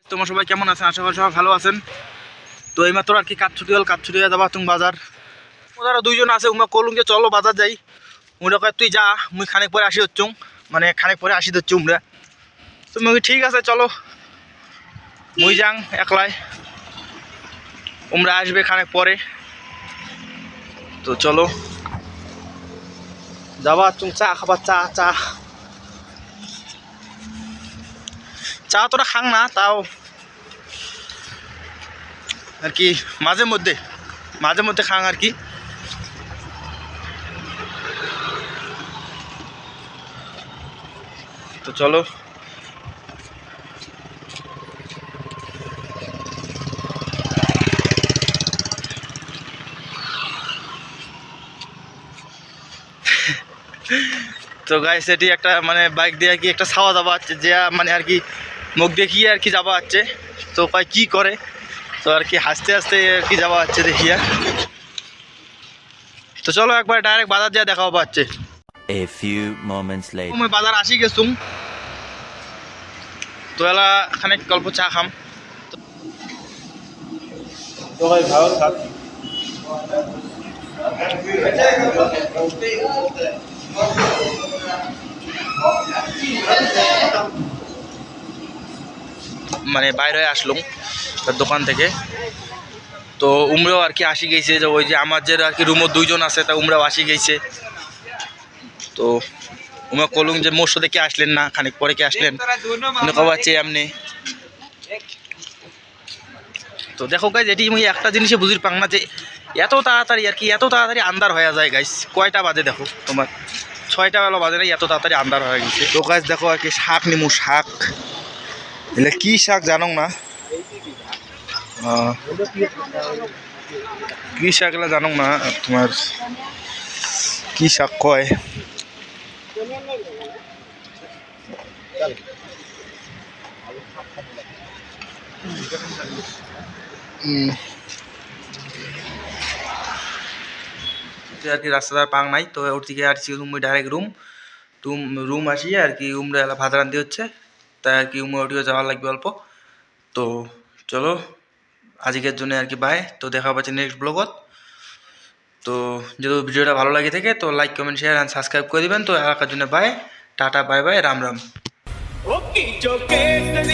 তোমার সবাই কেমন আছেন? আশা করি সবাই ভালো আছেন। তো এইমাত্র আর কি কাজ ছুটি হল, কাজ ছুটি হয়ে যাবা তুমি বাজার। ওরা দুইজন আছে, উমা কলুম যে চলো বাজার যাই। উমরা কয় তুই যা, মুই খানিক পরে আসি হচ্ছুং, মানে খানিক পরে আসি হচ্ছে উমরা। তুমি ঠিক আছে চলো, মুই যাং একলাই, উমরা আসবে খানিক পরে। তো চলো যাবা তুমি চা খাবার, চা চা চা তোরা খাং না, তাও আর কি মাঝে মধ্যে খাং আর কি। তো চলো তো গাইস এটি একটা মানে বাইক দিয়ে কি একটা ছাওয়া যাওয়া আছে, যে মানে আর কি মুখ দেখিয়ে আর কি যাওয়া হচ্ছে। তো কয় কি করে, তো আর কি হাসতে হাসতে আর কি যাওয়া হচ্ছে দেখিয়া। তো চলো একবার ডাইরেক্ট বাজার যা দেখা পাচ্ছে। A few moments later. আমি বাজার আসি গেছুম, তো এলা খানিক গল্প চা খাম। তো ভাই ভালো থাক। মানে বাইরে আসলাম দোকান থেকে। তো উমরাও আর কি আসি গেছে, যে ওই যে আমার যে আর কি রুমও দুইজন আছে, তা উমরাও আসি গেছে। তো উমা কলুম যে মোর সাথে কি আসলেন না, খানিক পরে কি আসলেন কবাচ্ছে এমনি। তো দেখো গাইজ, এটি আমি একটা জিনিসে বুঝির পাং না, যে এত তাড়াতাড়ি আর কি এত তাড়াতাড়ি আন্ধার হয়ে যায় গাইজ। কয়টা বাজে দেখো তোমার, 6টা বেলা বাজে না, এত তাড়াতাড়ি আন্ধার হয়ে গেছে। তো গাইজ দেখো আর কি শাক নিমু, শাক এলে কি শাক জানো না, কি শাক এলা জানো না তোমার, কি শাক কয় আর কি রাস্তার পাং নাই। তো ওর থেকে আর কি ডাইরেক্ট রুম আসিয়ে আর কি উমরা এলা ভাত রান্ধি হচ্ছে, তাই আর কি উমরা ওটিও যাওয়ার লাগবে অল্প। তো চলো আজকের জন্য আর কি বাই। তো দেখা পাচ্ছি নেক্সট ব্লগত। তো যদি ভিডিওটা ভালো লাগে থাকে তো like comment share and subscribe করে দিবেন। তো এলাকার জন্য bye, tata bye bye, Ram Ram.